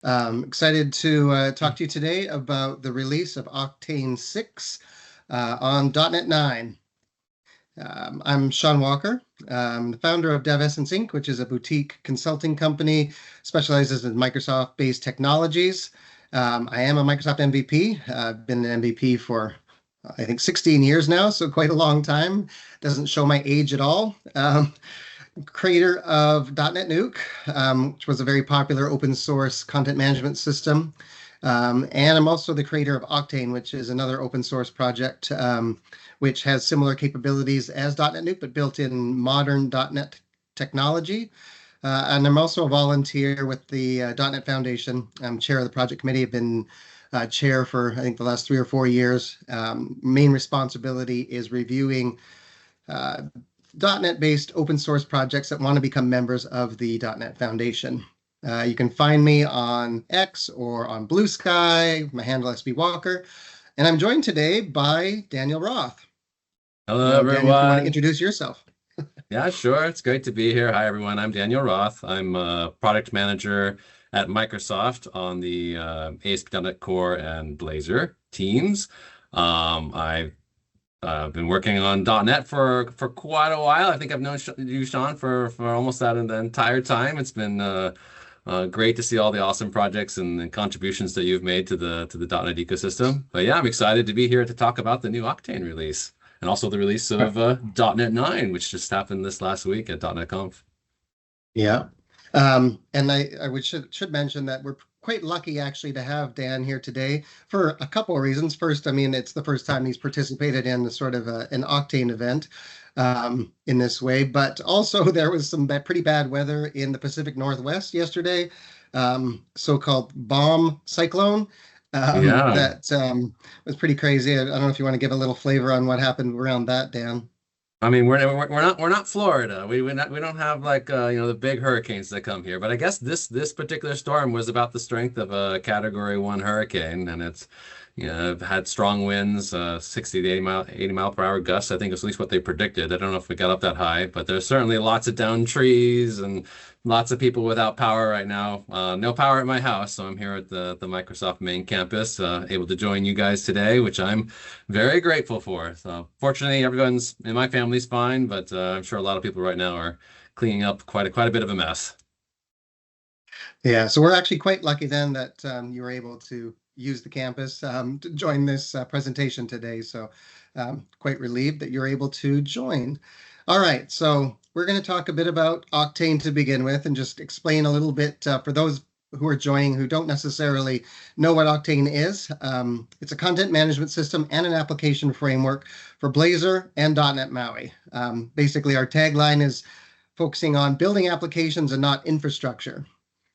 Excited to talk to you today about the release of Oqtane 6 on .NET 9. I'm Shaun Walker, the founder of Devessence Inc., which is a boutique consulting company, specializes in Microsoft-based technologies. I am a Microsoft MVP. I've been an MVP for, I think, 16 years now, so quite a long time. Doesn't show my age at all. Creator of .NetNuke, which was a very popular open source content management system. And I'm also the creator of Oqtane, which is another open source project, which has similar capabilities as .NetNuke, but built in modern .NET technology. And I'm also a volunteer with the .NET Foundation. I'm chair of the project committee. I've been chair for, I think, the last 3 or 4 years. Main responsibility is reviewing .NET-based open source projects that want to become members of the .NET Foundation. You can find me on X or on Blue Sky. My handle is SB Walker. And I'm joined today by Daniel Roth. Hello, Daniel, everyone. if you want to introduce yourself. Yeah, sure. It's great to be here. Hi, everyone. I'm Daniel Roth. I'm a product manager at Microsoft on the ASP.NET Core and Blazor teams. I've been working on .NET for quite a while. I think I've known you, Shaun, for almost that the entire time. It's been great to see all the awesome projects and contributions that you've made to the .NET ecosystem. But yeah, I'm excited to be here to talk about the new Oqtane release and also the release of .NET 9, which just happened this last week at .NET Conf. Yeah. And I should mention that we're quite lucky actually to have Dan here today for a couple of reasons. First, I mean, it's the first time he's participated in the sort of an Oqtane event in this way, but also there was some pretty bad weather in the Pacific Northwest yesterday, so-called bomb cyclone. That was pretty crazy. I don't know if you want to give a little flavor on what happened around that, Dan. I mean, we're not Florida. We don't have like the big hurricanes that come here. But I guess this particular storm was about the strength of a Category 1 hurricane, and it's had strong winds, 60 to 80 mile per hour gusts. I think it's at least what they predicted. I don't know if we got up that high, but there's certainly lots of downed trees and lots of people without power right now. No power at my house, so I'm here at the Microsoft main campus, able to join you guys today, which I'm very grateful for. So fortunately, everyone's in my family's fine, but I'm sure a lot of people right now are cleaning up quite a bit of a mess. Yeah, so we're actually quite lucky then that you were able to use the campus to join this presentation today. So quite relieved that you're able to join. All right, so we're going to talk a bit about Oqtane to begin with and just explain a little bit for those who are joining who don't necessarily know what Oqtane is. It's a content management system and an application framework for Blazor and .NET MAUI. Basically, our tagline is focusing on building applications and not infrastructure.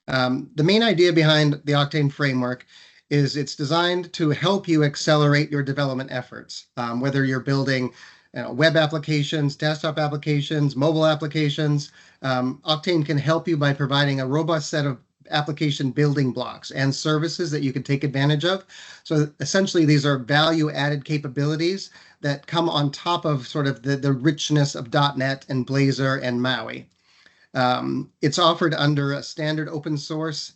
The main idea behind the Oqtane framework is it's designed to help you accelerate your development efforts, whether you're building web applications, desktop applications, mobile applications. Oqtane can help you by providing a robust set of application building blocks and services that you can take advantage of. So essentially, these are value-added capabilities that come on top of sort of the richness of .NET and Blazor and MAUI. It's offered under a standard open source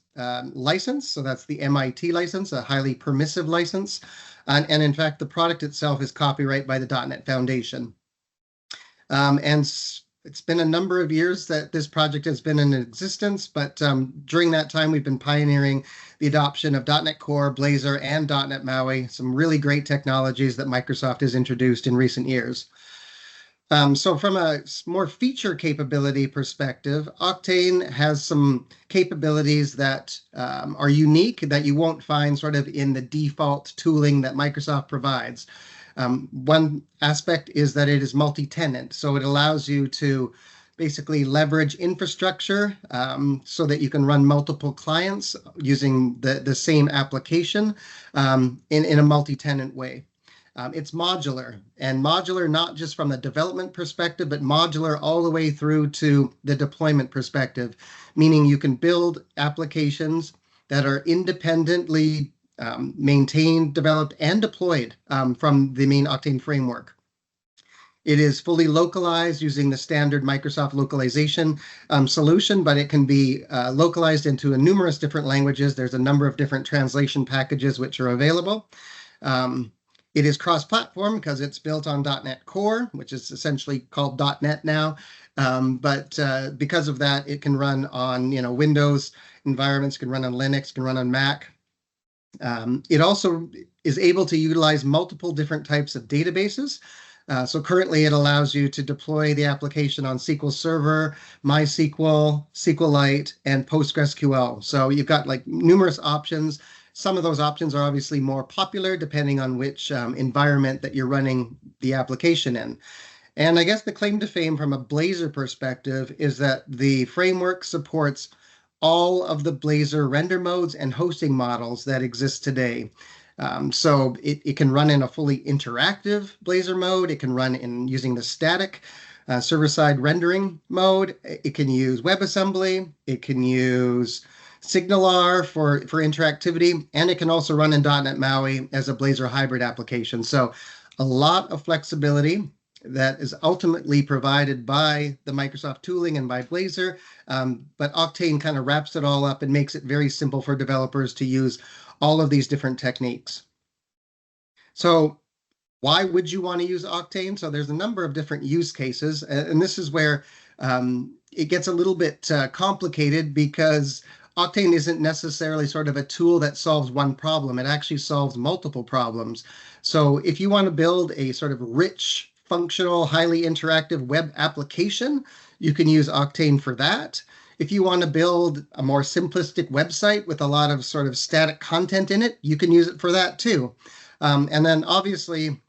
license. So that's the MIT license, a highly permissive license. And in fact, the product itself is copyrighted by the .NET Foundation. And it's been a number of years that this project has been in existence, but during that time, we've been pioneering the adoption of .NET Core, Blazor, and .NET MAUI, some really great technologies that Microsoft has introduced in recent years. So from a more feature capability perspective, Oqtane has some capabilities that are unique that you won't find sort of in the default tooling that Microsoft provides. One aspect is that it is multi-tenant, so it allows you to basically leverage infrastructure so that you can run multiple clients using the same application in a multi-tenant way. It's modular, and modular not just from the development perspective, but modular all the way through to the deployment perspective, meaning you can build applications that are independently maintained, developed, and deployed from the main Oqtane framework. It is fully localized using the standard Microsoft localization solution, but it can be localized into numerous different languages. There's a number of different translation packages which are available. It is cross-platform because it's built on .NET Core, which is essentially called .NET now. But because of that, it can run on Windows environments, can run on Linux, can run on Mac. It also is able to utilize multiple different types of databases. So currently it allows you to deploy the application on SQL Server, MySQL, SQLite, and PostgreSQL. So you've got like numerous options. Some of those options are obviously more popular depending on which environment that you're running the application in. And I guess the claim to fame from a Blazor perspective is that the framework supports all of the Blazor render modes and hosting models that exist today. So it can run in a fully interactive Blazor mode. It can run in using the static server-side rendering mode. It can use WebAssembly. It can use SignalR for interactivity, and it can also run in .NET MAUI as a Blazor hybrid application. So a lot of flexibility that is ultimately provided by the Microsoft tooling and by Blazor, but Oqtane kind of wraps it all up and makes it very simple for developers to use all of these different techniques. So why would you want to use Oqtane? So there's a number of different use cases, and this is where it gets a little bit complicated because Oqtane isn't necessarily sort of a tool that solves one problem. It actually solves multiple problems. So if you want to build a sort of rich, functional, highly interactive web application, you can use Oqtane for that. If you want to build a more simplistic website with a lot of sort of static content in it, you can use it for that too. And then obviously,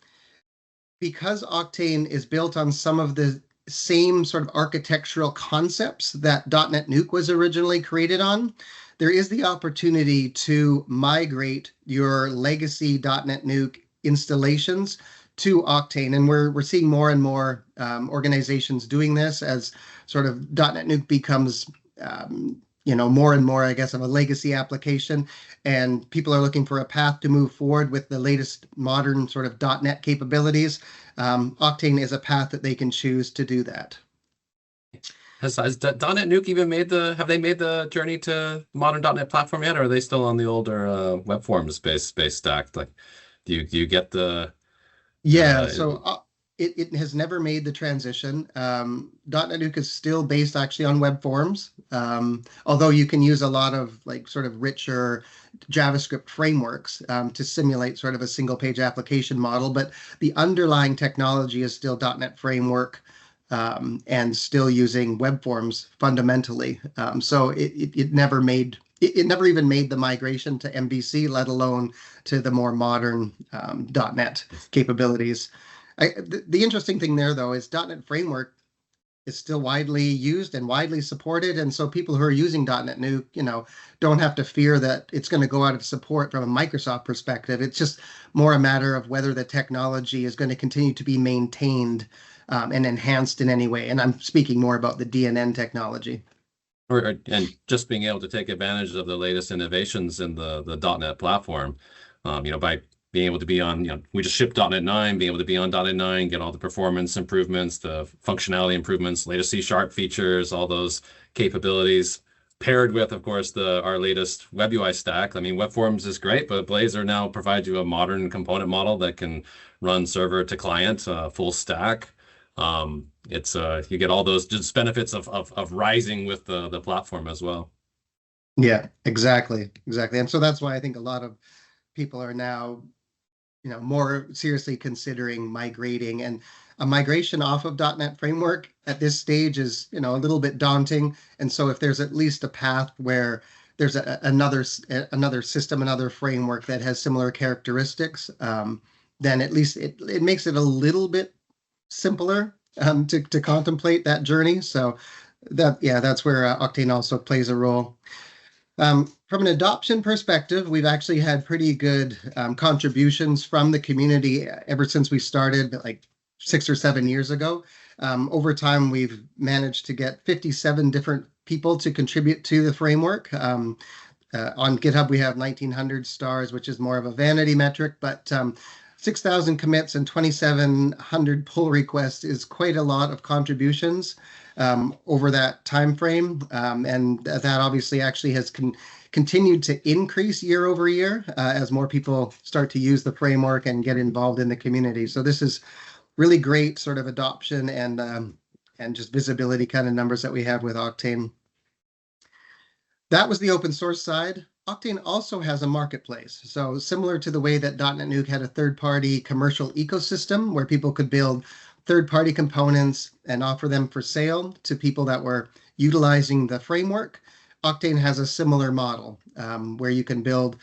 because Oqtane is built on some of the same sort of architectural concepts that DotNetNuke was originally created on, there is the opportunity to migrate your legacy .NET installations to Oqtane. And we're seeing more and more organizations doing this as sort of .NET becomes more and more, I guess, of a legacy application, and people are looking for a path to move forward with the latest modern sort of .NET capabilities. Oqtane is a path that they can choose to do that. Has .NET even have they made the journey to modern .NET platform yet, or are they still on the older web forms based stack? Like, do you get the so it has never made the transition. .NET is still based actually on web forms, although you can use a lot of like sort of richer JavaScript frameworks to simulate sort of a single page application model. But the underlying technology is still .NET Framework and still using web forms fundamentally. So it never even made the migration to MVC, let alone to the more modern .NET capabilities. The interesting thing there, though, is .NET Framework is still widely used and widely supported, and so people who are using .NET don't have to fear that it's going to go out of support from a Microsoft perspective. It's just more a matter of whether the technology is going to continue to be maintained and enhanced in any way. And I'm speaking more about the DNN technology. And just being able to take advantage of the latest innovations in the .NET platform, by being able to be on, we just shipped .NET 9, being able to be on .NET 9, get all the performance improvements, the functionality improvements, latest C# features, all those capabilities, paired with, of course, our latest WebUI stack. I mean, web forms is great, but Blazor now provides you a modern component model that can run server to client, full stack. You get all those just benefits of rising with the platform as well. Yeah, exactly. And so that's why I think a lot of people are now more seriously considering migrating, and a migration off of .NET Framework at this stage is a little bit daunting. And so if there's at least a path where there's another system, another framework that has similar characteristics, then at least it makes it a little bit simpler to contemplate that journey. So that's where Oqtane also plays a role. From an adoption perspective, we've actually had pretty good contributions from the community ever since we started like 6 or 7 years ago. Over time, we've managed to get 57 different people to contribute to the framework. On GitHub, we have 1,900 stars, which is more of a vanity metric, but 6,000 commits and 2,700 pull requests is quite a lot of contributions over that time frame, and that obviously actually has continued to increase year over year as more people start to use the framework and get involved in the community. So this is really great sort of adoption and just visibility kind of numbers that we have with Oqtane. That was the open source side. Oqtane also has a marketplace. So similar to the way that DotNetNuke had a third-party commercial ecosystem where people could build third-party components and offer them for sale to people that were utilizing the framework, Oqtane has a similar model where you can build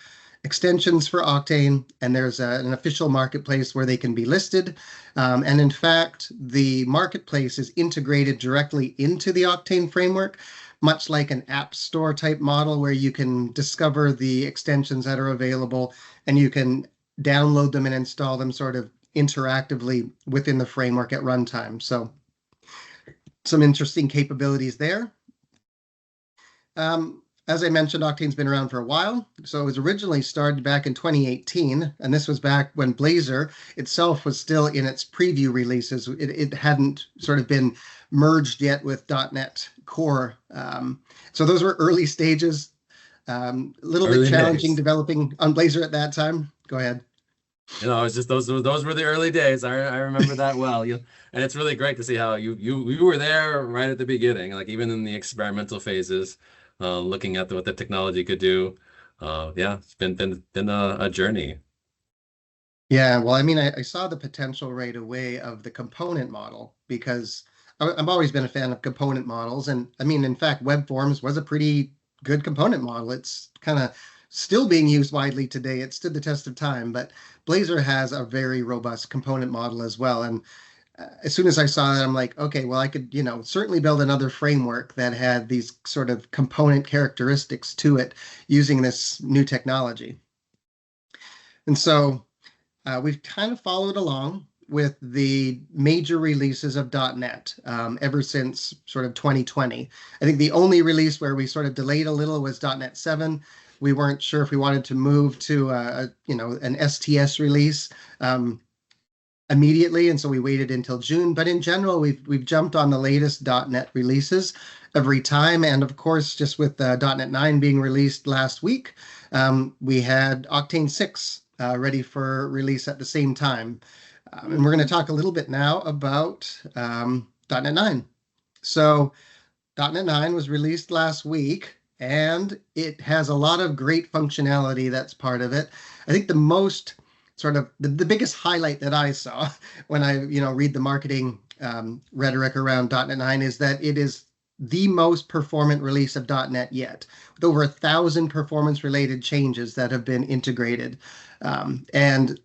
extensions for Oqtane, and there's an official marketplace where they can be listed. And in fact, the marketplace is integrated directly into the Oqtane framework, much like an app store type model where you can discover the extensions that are available and you can download them and install them sort of interactively within the framework at runtime. So some interesting capabilities there. As I mentioned, Oqtane's been around for a while. So it was originally started back in 2018, and this was back when Blazor itself was still in its preview releases. It hadn't sort of been merged yet with .NET Core. So those were early stages, a little bit challenging developing on Blazor at that time. Go ahead. You know, it's just those were the early days. I remember that well. And it's really great to see how you were there right at the beginning, like even in the experimental phases, looking at what the technology could do. Yeah, it's been a journey. Yeah, well, I mean, I saw the potential right away of the component model because I've always been a fan of component models. And I mean, in fact, web forms was a pretty good component model. It's kind of still being used widely today. It stood the test of time, but Blazor has a very robust component model as well. And as soon as I saw that, I'm like, okay, well, I could, certainly build another framework that had these sort of component characteristics to it using this new technology. And so we've kind of followed along with the major releases of .NET ever since sort of 2020. I think the only release where we sort of delayed a little was .NET 7. We weren't sure if we wanted to move to an STS release immediately, and so we waited until June. But in general, we've jumped on the latest .NET releases every time, and of course, just with .NET 9 being released last week, we had Oqtane 6 ready for release at the same time. And we're going to talk a little bit now about .NET 9. So .NET 9 was released last week, and it has a lot of great functionality that's part of it. I think the most sort of the biggest highlight that I saw when I read the marketing rhetoric around .NET 9 is that it is the most performant release of .NET yet, with over 1,000 performance-related changes that have been integrated. And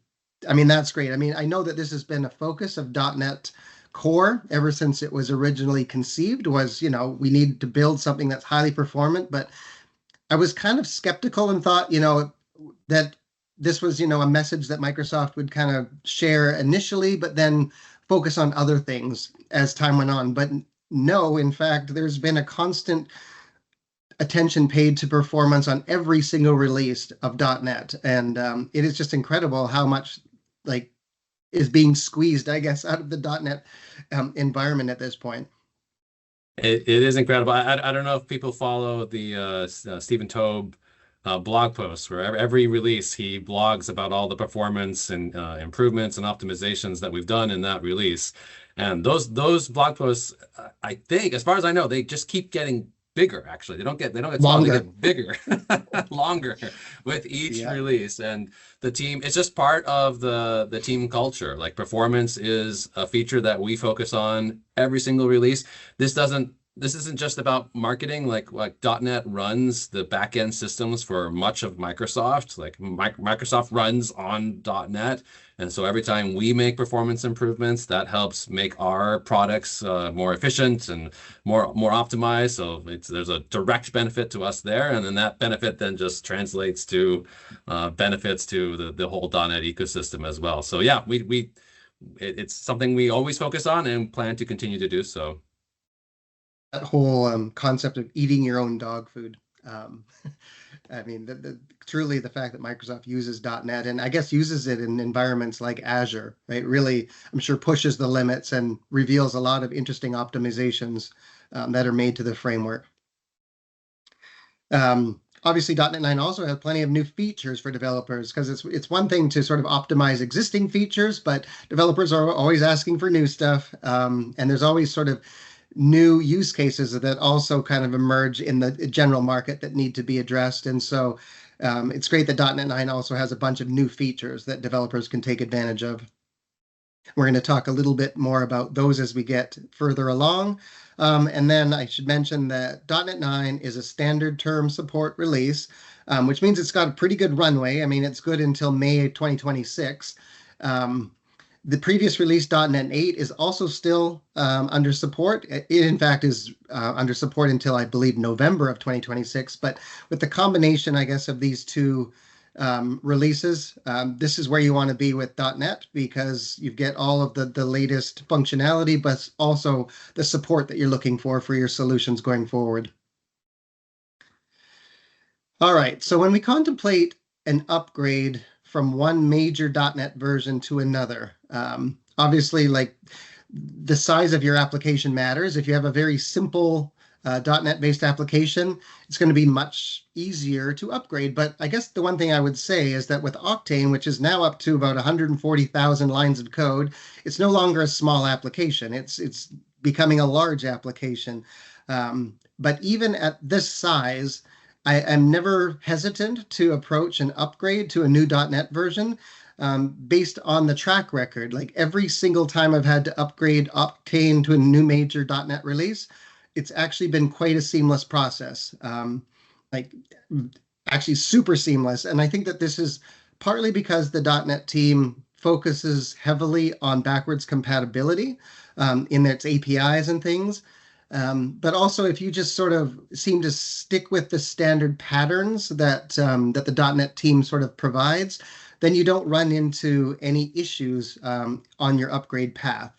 I mean, that's great. I mean, I know that this has been a focus of .NET Core ever since it was originally conceived, was, we need to build something that's highly performant. But I was kind of skeptical and thought, that this was, a message that Microsoft would kind of share initially, but then focus on other things as time went on. But no, in fact, there's been a constant attention paid to performance on every single release of .NET. And it is just incredible how much is being squeezed, I guess, out of the .NET environment at this point. It is incredible. I don't know if people follow the Stephen Tobe blog posts where every release he blogs about all the performance and improvements and optimizations that we've done in that release. And those blog posts, I think, as far as I know, they just keep getting bigger. Actually, they don't get smaller, they get bigger, longer with each release. And the team, it's just part of the team culture. Like performance is a feature that we focus on every single release. This isn't just about marketing. Like .NET runs the backend systems for much of Microsoft. Like Microsoft runs on .NET, and so every time we make performance improvements, that helps make our products more efficient and more optimized. So there's a direct benefit to us there, and then that benefit then just translates to benefits to the whole .NET ecosystem as well. So yeah, it's something we always focus on and plan to continue to do so. That whole concept of eating your own dog food. I mean, truly the fact that Microsoft uses .NET and I guess uses it in environments like Azure, right? Really, I'm sure pushes the limits and reveals a lot of interesting optimizations that are made to the framework. Obviously, .NET 9 also has plenty of new features for developers because it's one thing to sort of optimize existing features, but developers are always asking for new stuff, and there's always sort of new use cases that also kind of emerge in the general market that need to be addressed. And so it's great that .NET 9 also has a bunch of new features that developers can take advantage of. We're going to talk a little bit more about those as we get further along. And then I should mention that .NET 9 is a standard term support release, which means it's got a pretty good runway. I mean, it's good until May 2026. The previous release, .NET 8, is also still under support. It, in fact, is under support until, I believe, November of 2026. But with the combination, I guess, of these two releases, this is where you want to be with .NET because you get all of the latest functionality, but also the support that you're looking for your solutions going forward. All right, so when we contemplate an upgrade from one major .NET version to another, obviously, like the size of your application matters. If you have a very simple .NET-based application, it's going to be much easier to upgrade. But I guess the one thing I would say is that with Oqtane, which is now up to about 140,000 lines of code, it's no longer a small application. It's becoming a large application. But even at this size, I am never hesitant to approach an upgrade to a new .NET version based on the track record. Like every single time I've had to upgrade Oqtane to a new major .NET release, it's actually been quite a seamless process, like actually super seamless. And I think that this is partly because the .NET team focuses heavily on backwards compatibility in its APIs and things. But also, if you just sort of seem to stick with the standard patterns that that the .NET team sort of provides, then you don't run into any issues on your upgrade path.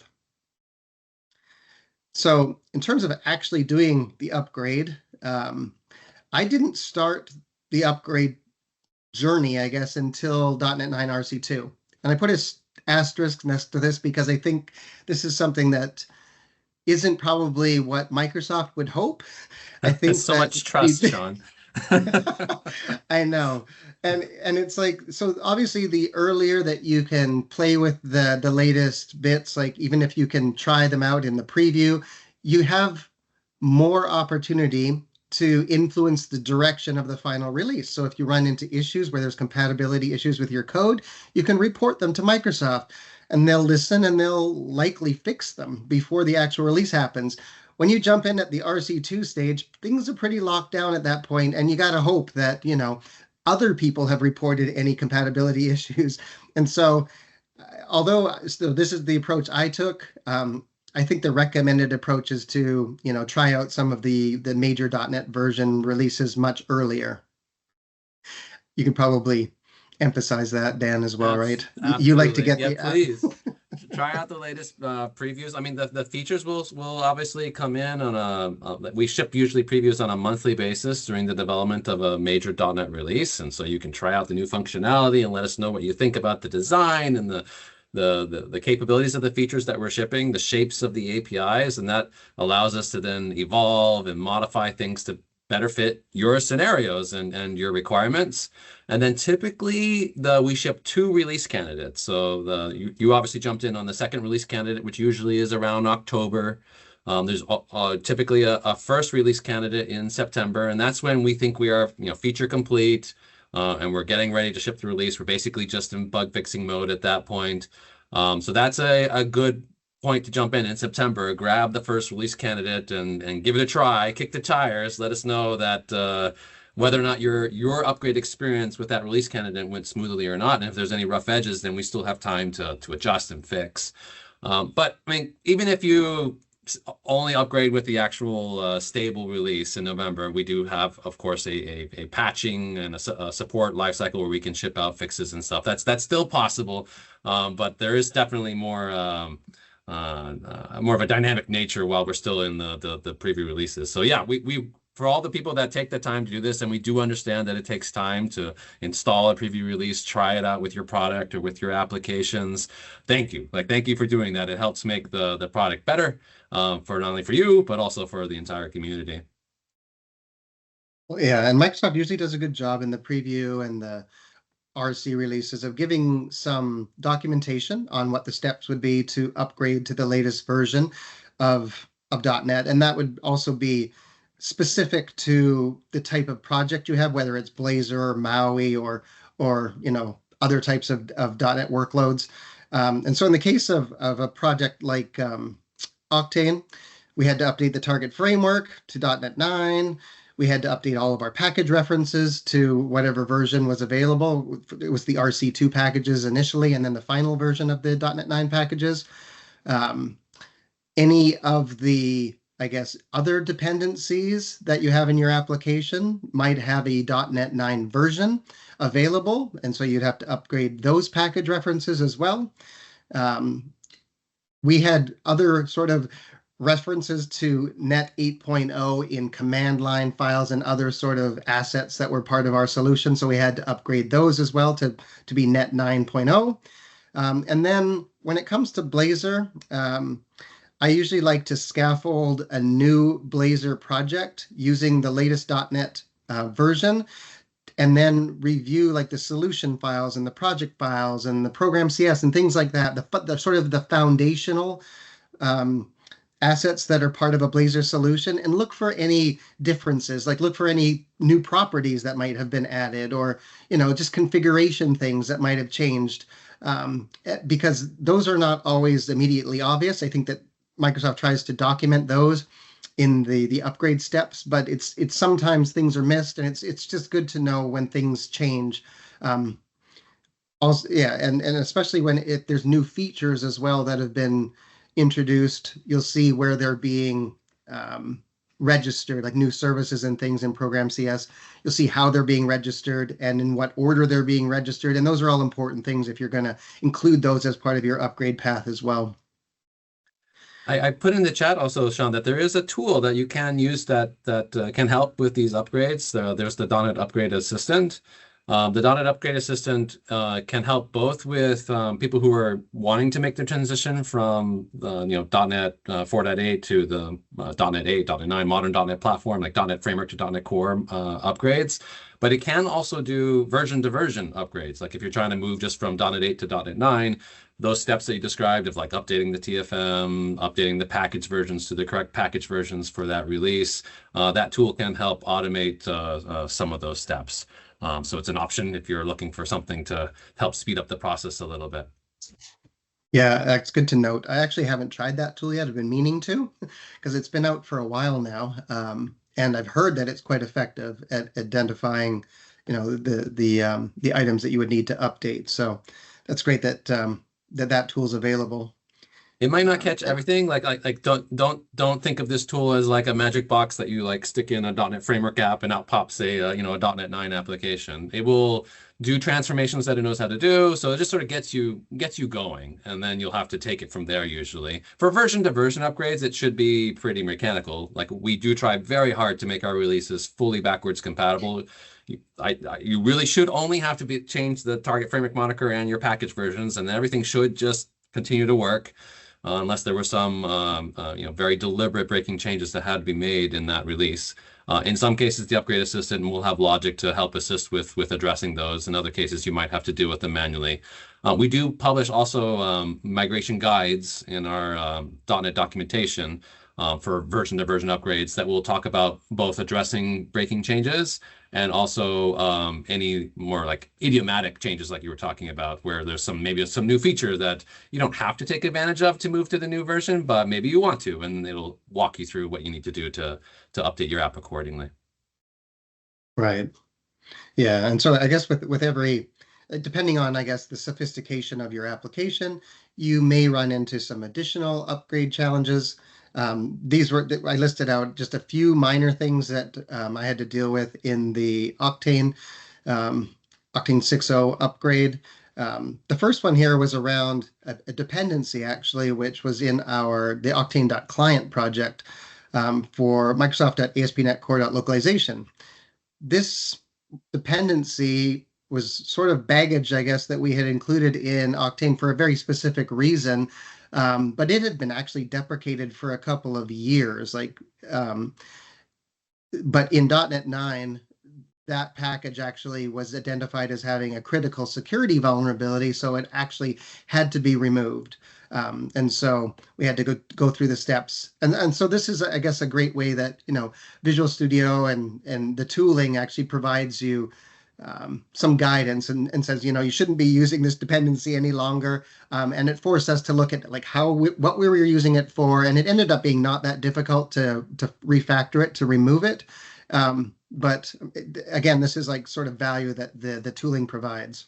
So in terms of actually doing the upgrade, I didn't start the upgrade journey, I guess, until .NET 9 RC2. And I put an asterisk next to this because I think this is something that isn't probably what Microsoft would hope. I think so much trust, Shaun. I know. And it's like, so obviously the earlier that you can play with the latest bits, like even if you can try them out in the preview, you have more opportunity to influence the direction of the final release. So if you run into issues where there's compatibility issues with your code, you can report them to Microsoft and they'll listen and they'll likely fix them before the actual release happens. When you jump in at the RC2 stage, things are pretty locked down at that point, and you got to hope that, you know, other people have reported any compatibility issues. And so, although this is the approach I took, I think the recommended approach is to, you know, try out some of the major .NET version releases much earlier. You can probably emphasize that, Dan, as well, right? Absolutely. You like to get the please try out the latest previews. I mean, the features will obviously come in on we ship usually previews on a monthly basis during the development of a major .NET release, and so you can try out the new functionality and let us know what you think about the design and the capabilities of the features that we're shipping, the shapes of the APIs, and that allows us to then evolve and modify things to better fit your scenarios and your requirements. And then typically we ship 2 release candidates. So you obviously jumped in on the second release candidate, which usually is around October. There's typically a first release candidate in September, and that's when we think we are, you know, feature complete, and we're getting ready to ship the release. We're basically just in bug fixing mode at that point. So that's a good point to jump in September, grab the first release candidate and give it a try, kick the tires, let us know that whether or not your upgrade experience with that release candidate went smoothly or not. And if there's any rough edges, then we still have time to adjust and fix. But I mean, even if you only upgrade with the actual stable release in November, we do have, of course, a patching and a support lifecycle where we can ship out fixes and stuff. That's still possible, but there is definitely more of a dynamic nature while we're still in the preview releases. So yeah, we for all the people that take the time to do this, and we do understand that it takes time to install a preview release, try it out with your product or with your applications. Thank you. Like, thank you for doing that. It helps make the product better for not only for you, but also for the entire community. Well, yeah, and Microsoft usually does a good job in the preview and the RC releases of giving some documentation on what the steps would be to upgrade to the latest version of .NET. And that would also be specific to the type of project you have, whether it's Blazor or MAUI or other types of .NET workloads. And so in the case of a project like Oqtane, we had to update the target framework to .NET 9. We had to update all of our package references to whatever version was available. It was the RC2 packages initially, and then the final version of the .NET 9 packages. Any of the, I guess, other dependencies that you have in your application might have a .NET 9 version available, and so you'd have to upgrade those package references as well. We had other sort of references to Net 8.0 in command line files and other sort of assets that were part of our solution. So we had to upgrade those as well to be Net 9.0. And then when it comes to Blazor, I usually like to scaffold a new Blazor project using the latest .NET version, and then review like the solution files and the project files and the program CS and things like that, the sort of the foundational assets that are part of a Blazor solution, and look for any differences, like look for any new properties that might have been added, or just configuration things that might have changed, because those are not always immediately obvious. I think that Microsoft tries to document those in the upgrade steps, but it's sometimes things are missed, and it's just good to know when things change. Also, yeah, and especially when there's new features as well that have been introduced, you'll see where they're being registered, like new services and things in Program CS. You'll see how they're being registered and in what order they're being registered, and those are all important things if you're going to include those as part of your upgrade path as well. I put in the chat also, Shaun, that there is a tool that you can use that can help with these upgrades. There's the .NET Upgrade Assistant. The .NET Upgrade Assistant can help both with people who are wanting to make the transition from .NET 4.8 to the .NET 8, .NET 9 modern .NET platform, like .NET Framework to .NET Core upgrades. But it can also do version-to-version upgrades. Like if you're trying to move just from .NET 8 to .NET 9, those steps that you described of like updating the TFM, updating the package versions to the correct package versions for that release, that tool can help automate some of those steps. So it's an option if you're looking for something to help speed up the process a little bit. Yeah, that's good to note. I actually haven't tried that tool yet. I've been meaning to, because it's been out for a while now, and I've heard that it's quite effective at identifying, the items that you would need to update. So that's great that that tool's available. It might not catch everything. Like don't think of this tool as like a magic box that you like stick in a .NET Framework app and out pops a .NET 9 application. It will do transformations that it knows how to do, so it just sort of gets you going, and then you'll have to take it from there usually. For version-to-version upgrades, it should be pretty mechanical. Like we do try very hard to make our releases fully backwards compatible. You really should only have to change the target framework moniker and your package versions, and everything should just continue to work. Unless there were some very deliberate breaking changes that had to be made in that release. In some cases, the Upgrade Assistant will have logic to help assist with addressing those. In other cases, you might have to deal with them manually. We do publish also migration guides in our .NET documentation for version-to-version upgrades that will talk about both addressing breaking changes and also any more like idiomatic changes like you were talking about, where there's maybe some new feature that you don't have to take advantage of to move to the new version, but maybe you want to, and it'll walk you through what you need to do to update your app accordingly. Right. Yeah, and so I guess with every, depending on, I guess, the sophistication of your application, you may run into some additional upgrade challenges. I listed out just a few minor things that I had to deal with in the Oqtane 6.0 upgrade. The first one here was around a dependency, actually, which was in the Oqtane.client project. for Microsoft.ASP.NET Core.Localization. This dependency was sort of baggage, I guess, that we had included in Oqtane for a very specific reason. But it had been actually deprecated for a couple of years. But in .NET 9, that package actually was identified as having a critical security vulnerability, so it actually had to be removed. And so we had to go through the steps. And so this is, I guess, a great way that, Visual Studio and the tooling actually provides you some guidance and says, you shouldn't be using this dependency any longer. And it forced us to look at like what we were using it for. And it ended up being not that difficult to refactor it, to remove it. But again, this is like sort of value that the tooling provides.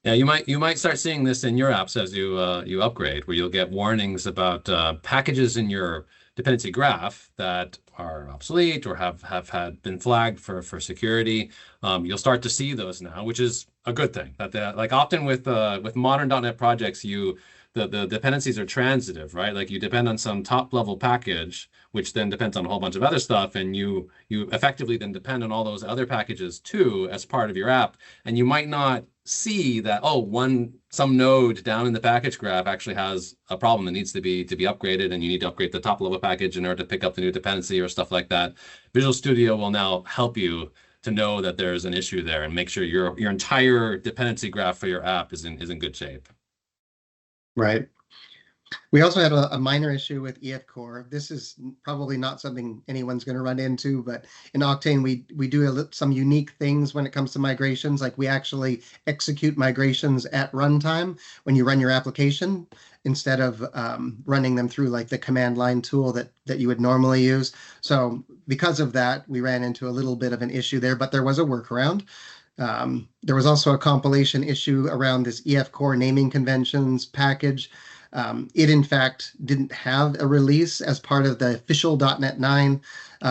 Yeah, you might start seeing this in your apps as you upgrade, where you'll get warnings about packages in your dependency graph that are obsolete or have been flagged for security. You'll start to see those now, which is a good thing. Like often with modern .NET projects, the dependencies are transitive, right? Like you depend on some top level package, which then depends on a whole bunch of other stuff, and you effectively then depend on all those other packages too as part of your app. And you might not see that, some node down in the package graph actually has a problem that needs to be upgraded, and you need to upgrade the top level package in order to pick up the new dependency or stuff like that. Visual Studio will now help you to know that there's an issue there and make sure your entire dependency graph for your app is in good shape. Right. We also had a minor issue with EF Core. This is probably not something anyone's going to run into, but in Oqtane, we do some unique things when it comes to migrations. Like we actually execute migrations at runtime when you run your application instead of running them through like the command line tool that you would normally use. So because of that, we ran into a little bit of an issue there, but there was a workaround. There was also a compilation issue around this EF Core naming conventions package. It, in fact, didn't have a release as part of the official .NET 9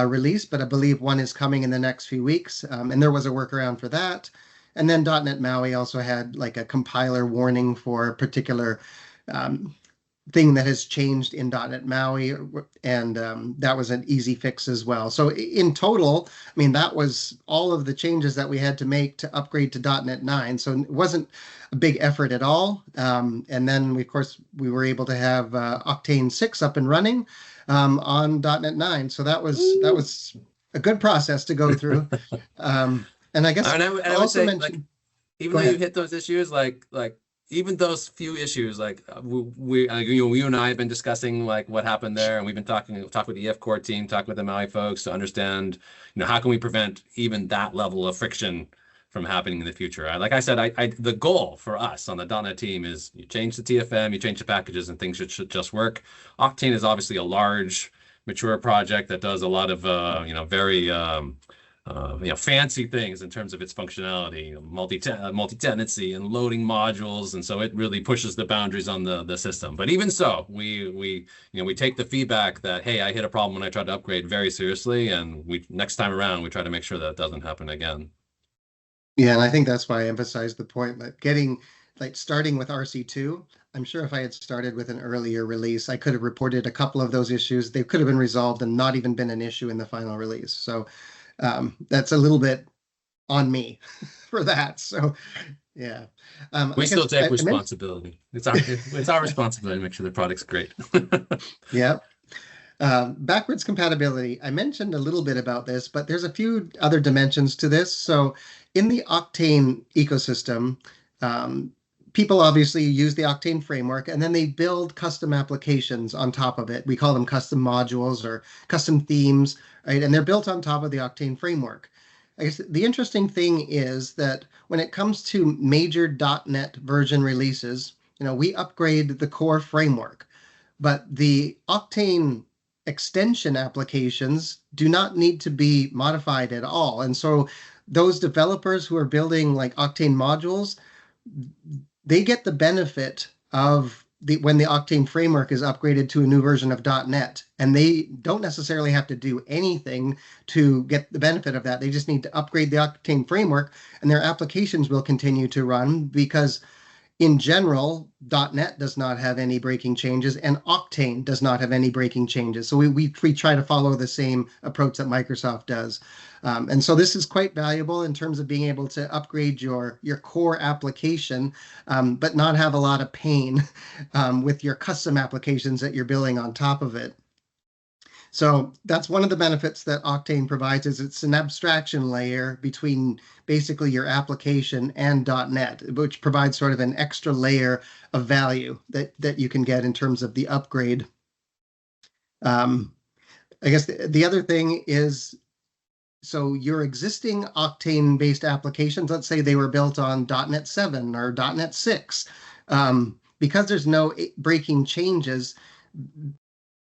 release, but I believe one is coming in the next few weeks, and there was a workaround for that. And then .NET MAUI also had like a compiler warning for a particular thing that has changed in .NET MAUI, and that was an easy fix as well. So in total, I mean, that was all of the changes that we had to make to upgrade to .NET 9. So it wasn't a big effort at all. And then, of course, we were able to have Oqtane 6 up and running on .NET 9. So that was a good process to go through. And I guess I would also say, mention, like, even though you hit those issues, like even those few issues, like you and I have been discussing like what happened there, and we've been talking with the EF Core team, talking with the MAUI folks to understand, how can we prevent even that level of friction from happening in the future. Like I said, the goal for us on the .NET team is you change the TFM, you change the packages, and things should just work. Oqtane is obviously a large, mature project that does a lot of very fancy things in terms of its functionality, multi-tenancy and loading modules, and so it really pushes the boundaries on the system. But even so, we take the feedback that, hey, I hit a problem when I tried to upgrade very seriously, and next time around we try to make sure that doesn't happen again. Yeah, and I think that's why I emphasized the point that starting with RC2, I'm sure if I had started with an earlier release, I could have reported a couple of those issues. They could have been resolved and not even been an issue in the final release. So that's a little bit on me for that. So yeah, we still take responsibility. It's our responsibility to make sure the product's great. Yeah. Backwards compatibility. I mentioned a little bit about this, but there's a few other dimensions to this. So in the Oqtane ecosystem, people obviously use the Oqtane framework, and then they build custom applications on top of it. We call them custom modules or custom themes, right? And they're built on top of the Oqtane framework. I guess the interesting thing is that when it comes to major .NET version releases, we upgrade the core framework, but the Oqtane extension applications do not need to be modified at all. And so those developers who are building like Oqtane modules, they get the benefit of when the Oqtane framework is upgraded to a new version of .NET, and they don't necessarily have to do anything to get the benefit of that. They just need to upgrade the Oqtane framework, and their applications will continue to run because In general, .NET does not have any breaking changes, and Oqtane does not have any breaking changes. So we try to follow the same approach that Microsoft does. And so this is quite valuable in terms of being able to upgrade your core application, but not have a lot of pain with your custom applications that you're building on top of it. So that's one of the benefits that Oqtane provides is it's an abstraction layer between basically your application and .NET, which provides sort of an extra layer of value that you can get in terms of the upgrade. I guess the other thing is, so your existing Oqtane-based applications, let's say they were built on .NET 7 or .NET 6, because there's no breaking changes,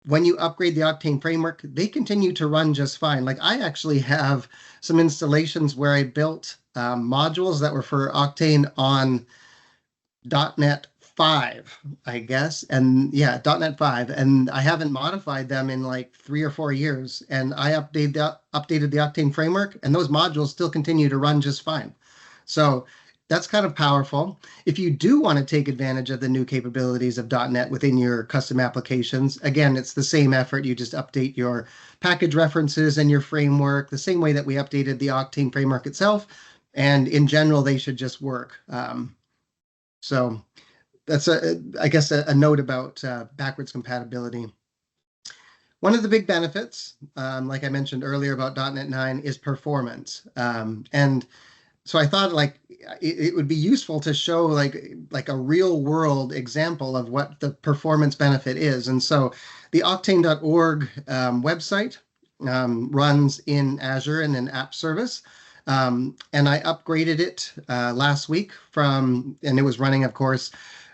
when you upgrade the Oqtane framework, they continue to run just fine. Like I actually have some installations where I built modules that were for Oqtane on .NET 5, I guess. And yeah, .NET 5. And I haven't modified them in like 3 or 4 years. And I updated the Oqtane framework, and those modules still continue to run just fine. So that's kind of powerful. If you do want to take advantage of the new capabilities of .NET within your custom applications, again, it's the same effort. You just update your package references and your framework the same way that we updated the Oqtane framework itself. And in general, they should just work. So that's, I guess, a note about backwards compatibility. One of the big benefits, like I mentioned earlier about .NET 9, is performance. And so I thought like it would be useful to show like a real world example of what the performance benefit is. And so the Oqtane.org website runs in Azure in an app service. And I upgraded it last week and it was running, of course,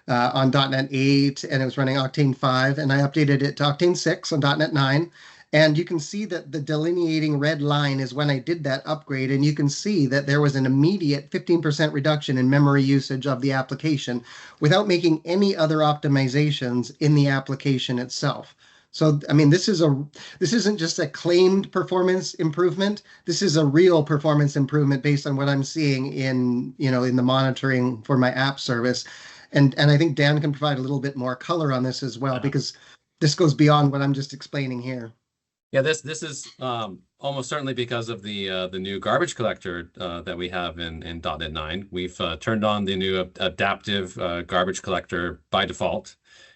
on .NET 8, and it was running Oqtane 5, and I updated it to Oqtane 6 on .NET 9. And you can see that the delineating red line is when I did that upgrade, and you can see that there was an immediate 15% reduction in memory usage of the application without making any other optimizations in the application itself. So, I mean, this isn't just a claimed performance improvement. This is a real performance improvement based on what I'm seeing in the monitoring for my app service. And I think Dan can provide a little bit more color on this as well, because this goes beyond what I'm just explaining here. Yeah, this is almost certainly because of the new garbage collector that we have in .NET 9. We've turned on the new adaptive garbage collector by default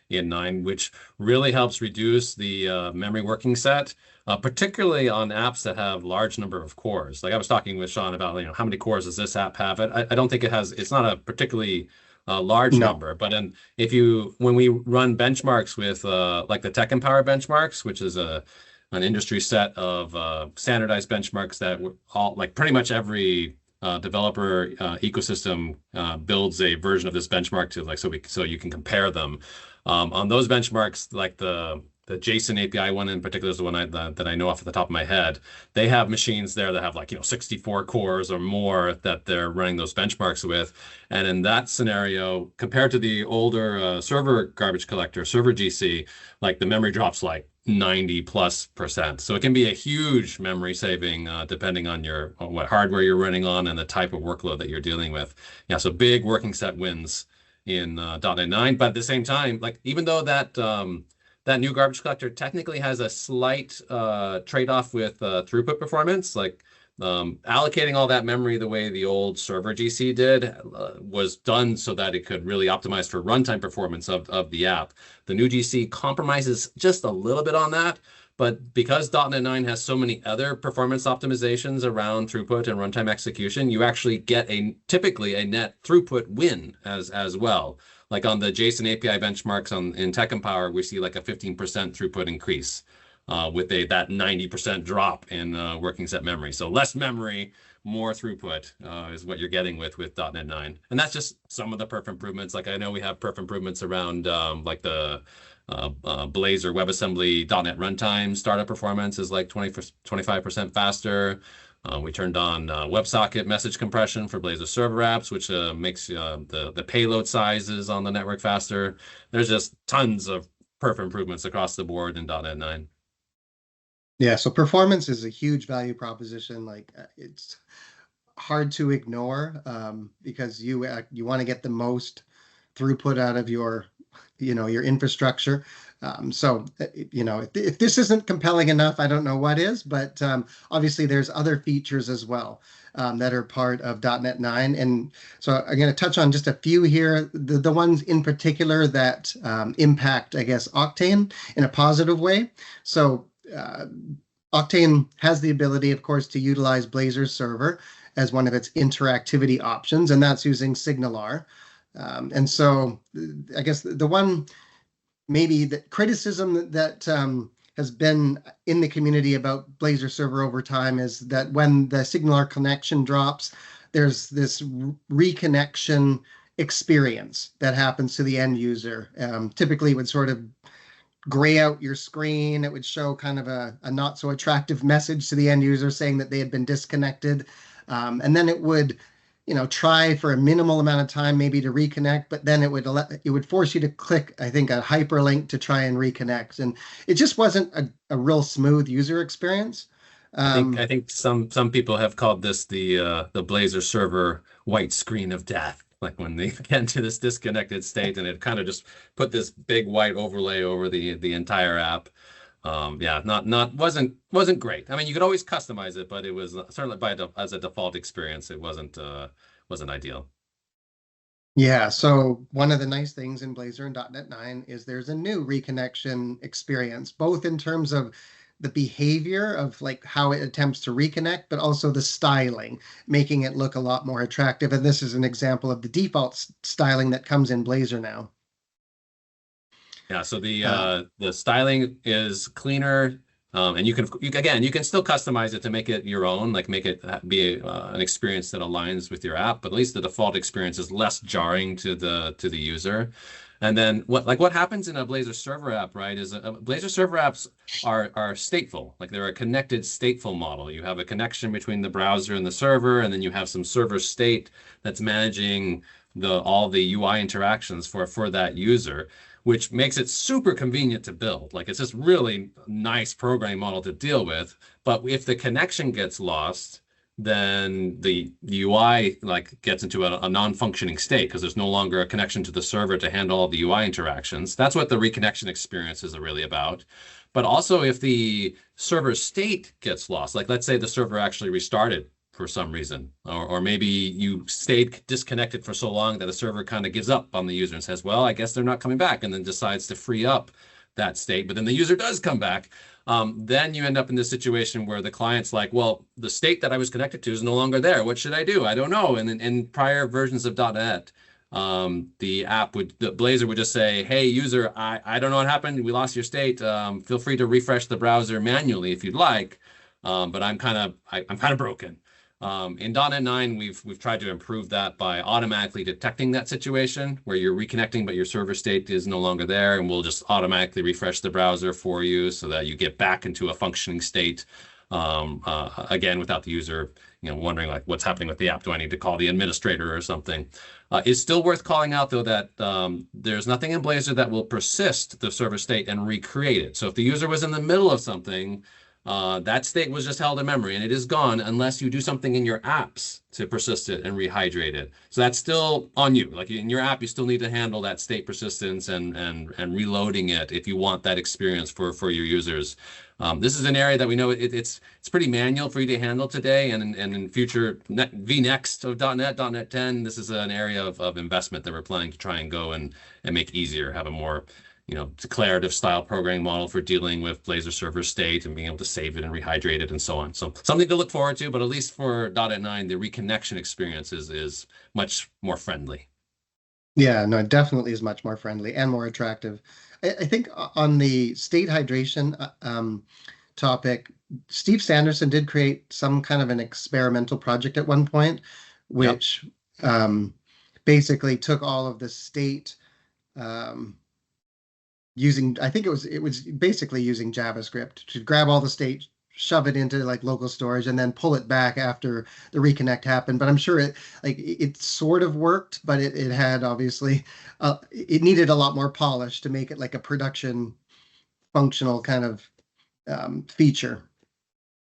in 9, which really helps reduce the memory working set, particularly on apps that have large number of cores. Like I was talking with Shaun about, how many cores does this app have? I don't think it's not a particularly large number, but when we run benchmarks with like the Tech Empower benchmarks, which is an industry set of standardized benchmarks that all like pretty much every developer ecosystem builds a version of this benchmark to like so you can compare them. On those benchmarks, like the JSON API one in particular is the one that I know off the top of my head. They have machines there that have 64 cores or more that they're running those benchmarks with. And in that scenario, compared to the older server garbage collector, server GC, like the memory drops like 90+%. So it can be a huge memory saving depending on what hardware you're running on and the type of workload that you're dealing with. Yeah, so big working set wins in .NET 9. But at the same time, like even though that new garbage collector technically has a slight trade-off with throughput performance, like allocating all that memory the way the old server GC did was done so that it could really optimize for runtime performance of the app. The new GC compromises just a little bit on that, but because .NET 9 has so many other performance optimizations around throughput and runtime execution, you actually get typically a net throughput win as well. Like on the JSON API benchmarks in Tech Empower, we see like a 15% throughput increase with that 90% drop in working set memory. So less memory, more throughput is what you're getting with .NET 9. And that's just some of the perf improvements. Like I know we have perf improvements around like the Blazor WebAssembly .NET runtime startup performance is like 25% faster. We turned on WebSocket message compression for Blazor server apps, which makes the payload sizes on the network faster. There's just tons of perf improvements across the board in .NET 9. Yeah, so performance is a huge value proposition. Like it's hard to ignore because you want to get the most throughput out of your, your infrastructure. If this isn't compelling enough, I don't know what is, but obviously there's other features as well that are part of .NET 9. And so I'm going to touch on just a few here, the ones in particular that impact, I guess, Oqtane in a positive way. So Oqtane has the ability, of course, to utilize Blazor's server as one of its interactivity options, and that's using SignalR. And so I guess the one maybe the criticism that has been in the community about Blazor server over time is that when the SignalR connection drops, there's this reconnection experience that happens to the end user. Typically, it would sort of gray out your screen. It would show kind of a not so attractive message to the end user saying that they had been disconnected. And then it would, try for a minimal amount of time maybe to reconnect, but then it would force you to click, I think, a hyperlink to try and reconnect. And it just wasn't a real smooth user experience. I think some people have called this the Blazor server white screen of death. Like when they get into this disconnected state, and it kind of just put this big white overlay over the entire app. Yeah, not wasn't great. I mean, you could always customize it, but it was certainly as a default experience, it wasn't ideal. Yeah, so one of the nice things in Blazor and .NET 9 is there's a new reconnection experience, both in terms of the behavior of like how it attempts to reconnect, but also the styling, making it look a lot more attractive. And this is an example of the default styling that comes in Blazor now. Yeah, so the styling is cleaner, and you can still customize it to make it your own, like make it be an experience that aligns with your app. But at least the default experience is less jarring to the user. And then what happens in a Blazor server app, right? Is Blazor server apps are stateful, like they're a connected stateful model. You have a connection between the browser and the server, and then you have some server state that's managing all the UI interactions for that user, which makes it super convenient to build. Like it's just really nice programming model to deal with. But if the connection gets lost, then the UI like gets into a non-functioning state because there's no longer a connection to the server to handle all the UI interactions. That's what the reconnection experience is really about. But also if the server state gets lost, like let's say the server actually restarted for some reason, or maybe you stayed disconnected for so long that the server kind of gives up on the user and says, well, I guess they're not coming back, and then decides to free up that state, but then the user does come back. Then you end up in this situation where the client's like, well, the state that I was connected to is no longer there. What should I do? I don't know. And in prior versions of .NET, the Blazor would just say, hey, user, I don't know what happened. We lost your state. Feel free to refresh the browser manually if you'd like. But I'm kind of broken. In .NET 9, we've tried to improve that by automatically detecting that situation where you're reconnecting, but your server state is no longer there, and we'll just automatically refresh the browser for you so that you get back into a functioning state again without the user, wondering like what's happening with the app. Do I need to call the administrator or something? It's still worth calling out though that there's nothing in Blazor that will persist the server state and recreate it. So if the user was in the middle of something, that state was just held in memory and it is gone unless you do something in your apps to persist it and rehydrate it. So that's still on you. Like in your app, you still need to handle that state persistence and reloading it if you want that experience for your users. This is an area that we know it's pretty manual for you to handle today, and in future vNext of .NET 10, this is an area of investment that we're planning to try and go and make easier, have a more declarative style programming model for dealing with Blazor server state and being able to save it and rehydrate it and so on. So something to look forward to, but at least for .NET 9, the reconnection experience is much more friendly. Yeah, no, it definitely is much more friendly and more attractive. I think on the state hydration topic, Steve Sanderson did create some kind of an experimental project at one point, which basically took all of the state using, I think it was basically using JavaScript to grab all the state, shove it into like local storage, and then pull it back after the reconnect happened. But I'm sure it sort of worked, but it had obviously it needed a lot more polish to make it like a production functional kind of feature.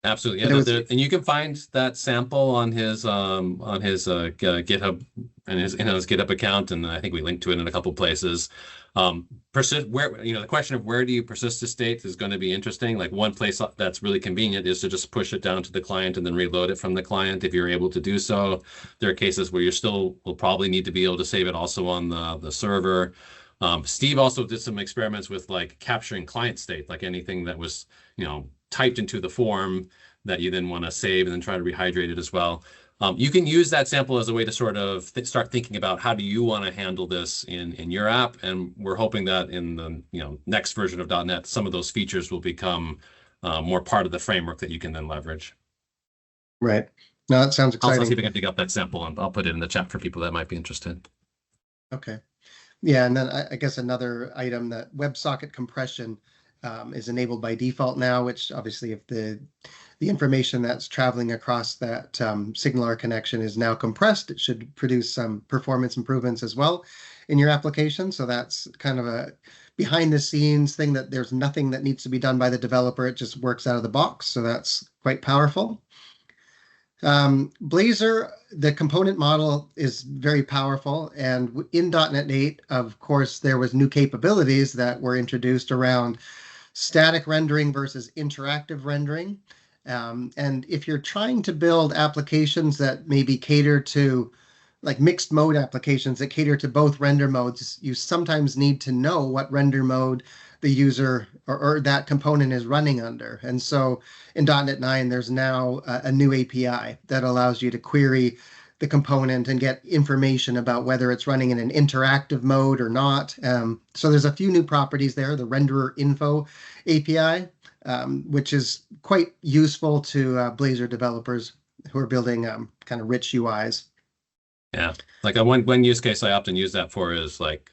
Absolutely. But it Yeah, was and you can find that sample on his GitHub and his GitHub account, and I think we linked to it in a couple places. Persist where the question of where do you persist a state is going to be interesting. Like one place that's really convenient is to just push it down to the client and then reload it from the client if you're able to do so. There are cases where you still will probably need to be able to save it also on the server. Steve also did some experiments with like capturing client state, like anything that was, typed into the form that you then want to save and then try to rehydrate it as well. You can use that sample as a way to sort of start thinking about how do you want to handle this in your app. And we're hoping that in the next version of .NET, some of those features will become more part of the framework that you can then leverage. right. No, that sounds I'll see exciting. if I can dig up that sample and I'll put it in the chat for people that might be interested. Okay. Yeah, and then I guess another item that WebSocket compression is enabled by default now, which obviously if the information that's traveling across that SignalR connection is now compressed, it should produce some performance improvements as well in your application. So that's kind of a behind the scenes thing that there's nothing that needs to be done by the developer. It just works out of the box. So that's quite powerful. Blazor, the component model is very powerful. And in .NET 8, of course, there was new capabilities that were introduced around static rendering versus interactive rendering. And if you're trying to build applications that maybe cater to like mixed mode applications that cater to both render modes, you sometimes need to know what render mode the user or that component is running under. And so in .NET 9, there's now a new API that allows you to query the component and get information about whether it's running in an interactive mode or not. So there's a few new properties there, the renderer info API, which is quite useful to Blazor developers who are building kind of rich UIs. Yeah, like one use case I often use that for is like,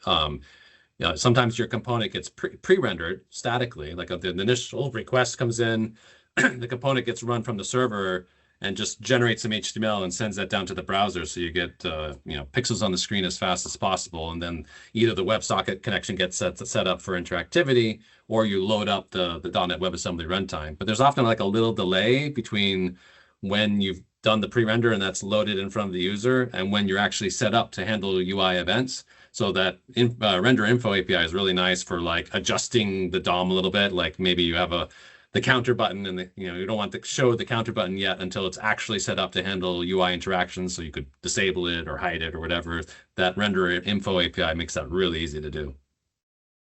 sometimes your component gets pre-rendered statically, like the initial request comes in, the component gets run from the server and just generates some HTML and sends that down to the browser, so you get pixels on the screen as fast as possible, and then either the WebSocket connection gets set up for interactivity, or you load up the .NET WebAssembly runtime. But there's often like a little delay between when you've done the pre-render and that's loaded in front of the user and when you're actually set up to handle UI events. So that render info API is really nice for like adjusting the DOM a little bit. Like maybe you have the counter button and you don't want to show the counter button yet until it's actually set up to handle UI interactions. So you could disable it or hide it or whatever. That render info API makes that really easy to do.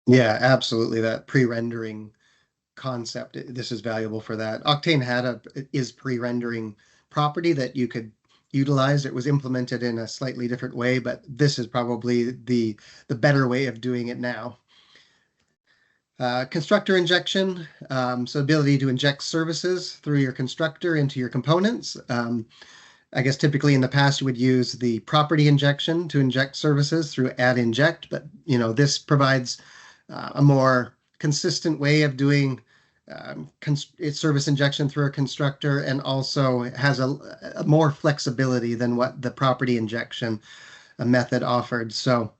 Yeah, absolutely. That pre-rendering concept, this is valuable for that. Oqtane is pre-rendering property that you could utilize. It was implemented in a slightly different way, but this is probably the better way of doing it now. Constructor injection, so ability to inject services through your constructor into your components. I guess typically in the past you would use the property injection to inject services through add inject, but this provides a more consistent way of doing service injection through a constructor, and also has a more flexibility than what the property injection method offered. So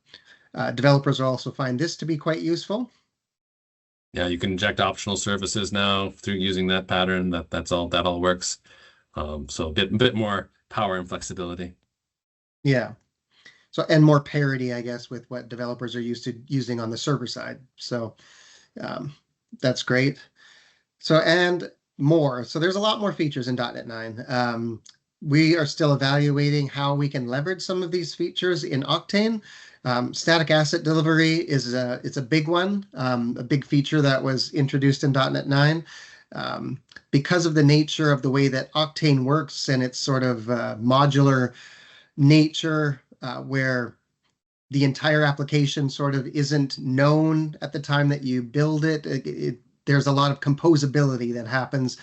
developers will also find this to be quite useful. Yeah, you can inject optional services now through using that pattern. That all works. So a bit more power and flexibility. Yeah. So, and more parity, I guess, with what developers are used to using on the server side. So that's great. So, and more. So there's a lot more features in .NET 9. We are still evaluating how we can leverage some of these features in Oqtane. Static asset delivery it's a big one, a big feature that was introduced in .NET 9. Because of the nature of the way that Oqtane works and its sort of modular nature, where the entire application sort of isn't known at the time that you build it. There's a lot of composability that happens.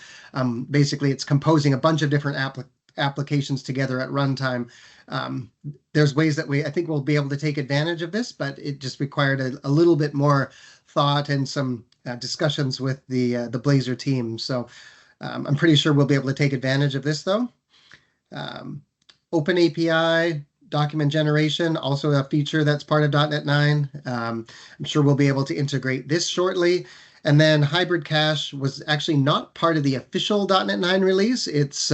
Basically, it's composing a bunch of different applications together at runtime. There's ways that I think we'll be able to take advantage of this, but it just required a little bit more thought and some discussions with the Blazor team. So I'm pretty sure we'll be able to take advantage of this, though. Open API, document generation, also a feature that's part of .NET 9. I'm sure we'll be able to integrate this shortly. And then hybrid cache was actually not part of the official .NET 9 release. It's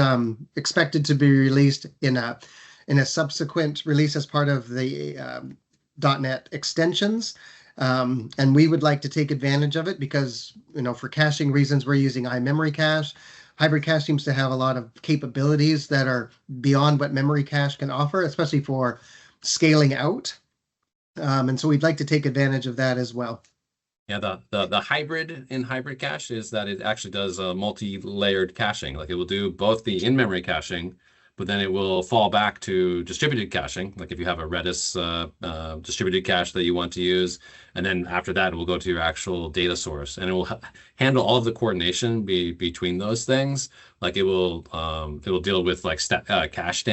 expected to be released in a subsequent release as part of the .NET extensions. And we would like to take advantage of it because, for caching reasons, we're using iMemory cache. Hybrid cache seems to have a lot of capabilities that are beyond what memory cache can offer, especially for scaling out. And so we'd like to take advantage of that as well. Yeah, the hybrid in hybrid cache is that it actually does multi-layered caching. Like it will do both the in-memory caching, but then it will fall back to distributed caching. Like if you have a Redis distributed cache that you want to use, and then after that, it will go to your actual data source, and it will handle all of the coordination between those things. Like it will deal with like cache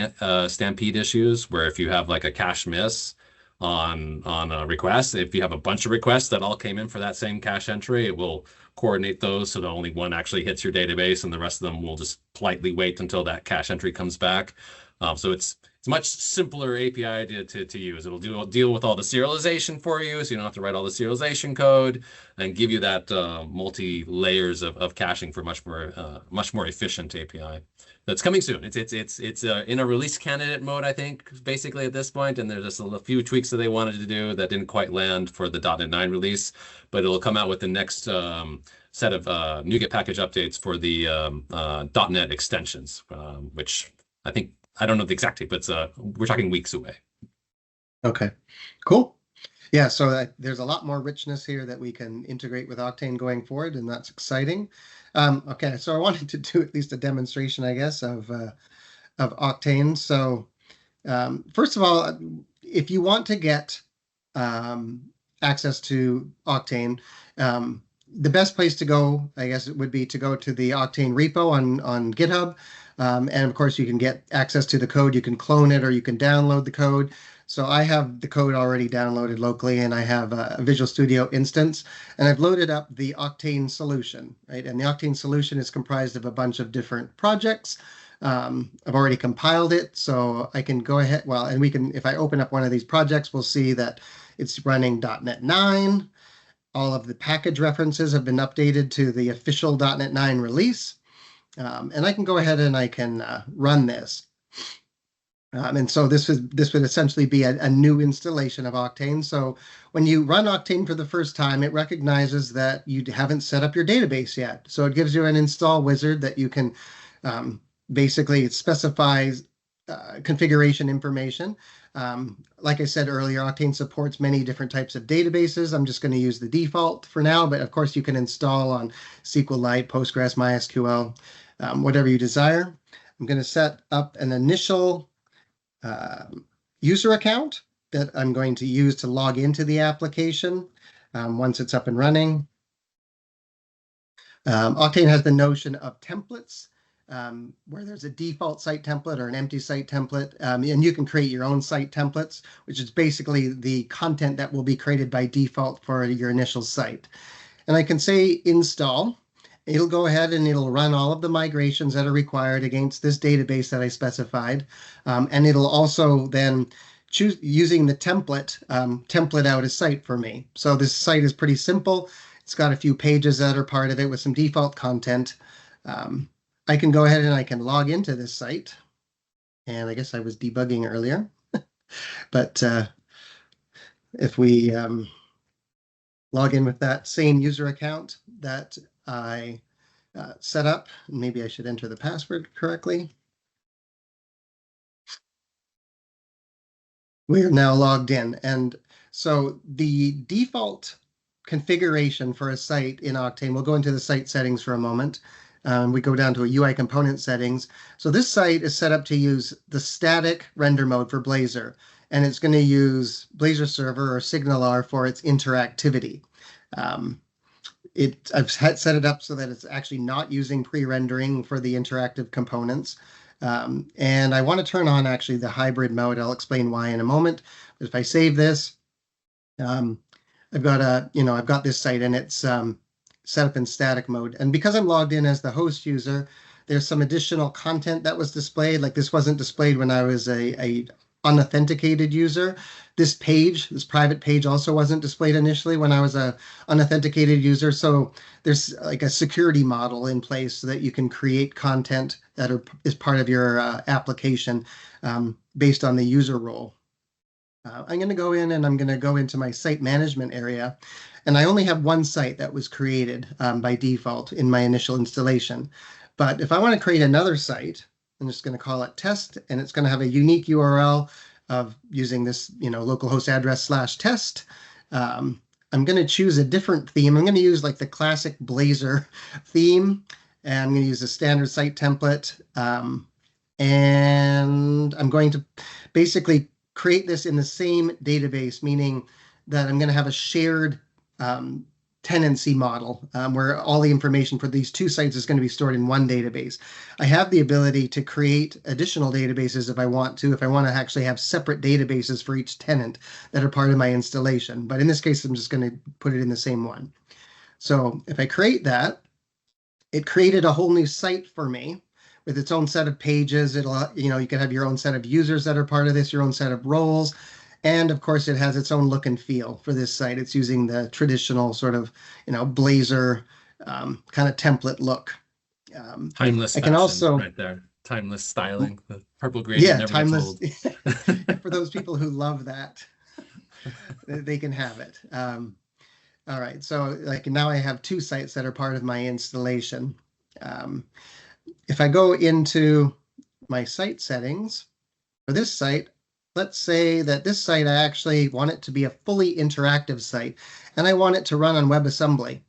stampede issues, where if you have like a cache miss on a request. If you have a bunch of requests that all came in for that same cache entry, it will coordinate those so that only one actually hits your database and the rest of them will just politely wait until that cache entry comes back. So it's a much simpler API to use. It'll deal with all the serialization for you, so you don't have to write all the serialization code, and give you that multi layers of caching for much more efficient API. That's coming soon. It's in a release candidate mode, I think, basically at this point, and there's just a few tweaks that they wanted to do that didn't quite land for the .NET 9 release, but it'll come out with the next set of NuGet package updates for the .NET extensions, which I don't know the exact date, but we're talking weeks away. Okay, cool. Yeah, so there's a lot more richness here that we can integrate with Oqtane going forward, and that's exciting. Okay, so I wanted to do at least a demonstration, I guess, of Oqtane. So first of all, if you want to get access to Oqtane, the best place to go, I guess, it would be to go to the Oqtane repo on GitHub. And of course, you can get access to the code. You can clone it or you can download the code. So I have the code already downloaded locally, and I have a Visual Studio instance, and I've loaded up the Oqtane solution, right? And the Oqtane solution is comprised of a bunch of different projects. I've already compiled it, so I can go ahead. Well, and we can, if I open up one of these projects, we'll see that it's running .NET 9. All of the package references have been updated to the official .NET 9 release. And I can go ahead and I can run this. And so this would essentially be a new installation of Oqtane. So when you run Oqtane for the first time, it recognizes that you haven't set up your database yet. So it gives you an install wizard that you can basically specify configuration information. Like I said earlier, Oqtane supports many different types of databases. I'm just going to use the default for now, but of course you can install on SQLite, Postgres, MySQL, whatever you desire. I'm going to set up an initial user account that I'm going to use to log into the application once it's up and running. Oqtane has the notion of templates, where there's a default site template or an empty site template, and you can create your own site templates, which is basically the content that will be created by default for your initial site. And I can say install. It'll go ahead and it'll run all of the migrations that are required against this database that I specified. And it'll also then choose using the template out a site for me. So this site is pretty simple. It's got a few pages that are part of it with some default content. I can go ahead and I can log into this site. And I guess I was debugging earlier. But if we log in with that same user account that I set up, maybe I should enter the password correctly. We are now logged in. And so the default configuration for a site in Oqtane, we'll go into the site settings for a moment. We go down to a UI component settings. So this site is set up to use the static render mode for Blazor, and it's going to use Blazor server or SignalR for its interactivity. I've set it up so that it's actually not using pre-rendering for the interactive components. And I want to turn on actually the hybrid mode. I'll explain why in a moment. But if I save this, I've got this site and it's set up in static mode. And because I'm logged in as the host user, there's some additional content that was displayed. Like this wasn't displayed when I was a unauthenticated user. This private page also wasn't displayed initially when I was a unauthenticated user. So there's like a security model in place so that you can create content that is part of your application based on the user role. I'm going to go in and I'm going to go into my site management area. And I only have one site that was created by default in my initial installation. But if I want to create another site, I'm just going to call it test, and it's going to have a unique URL of using this, localhost address /test. I'm going to choose a different theme. I'm going to use like the classic Blazor theme, and I'm going to use a standard site template. And I'm going to basically create this in the same database, meaning that I'm going to have a shared tenancy model where all the information for these two sites is going to be stored in one database. I have the ability to create additional databases if I want to actually have separate databases for each tenant that are part of my installation. But in this case, I'm just going to put it in the same one. So if I create that, it created a whole new site for me with its own set of pages. You can have your own set of users that are part of this, your own set of roles. And of course, it has its own look and feel for this site. It's using the traditional sort of, Blazor kind of template look. Timeless I can fashion also right there. Timeless styling. The purple gradient never timeless. gets old. For those people who love that, they can have it. All right, so like now I have two sites that are part of my installation. If I go into my site settings for this site, let's say that this site, I actually want it to be a fully interactive site, and I want it to run on WebAssembly.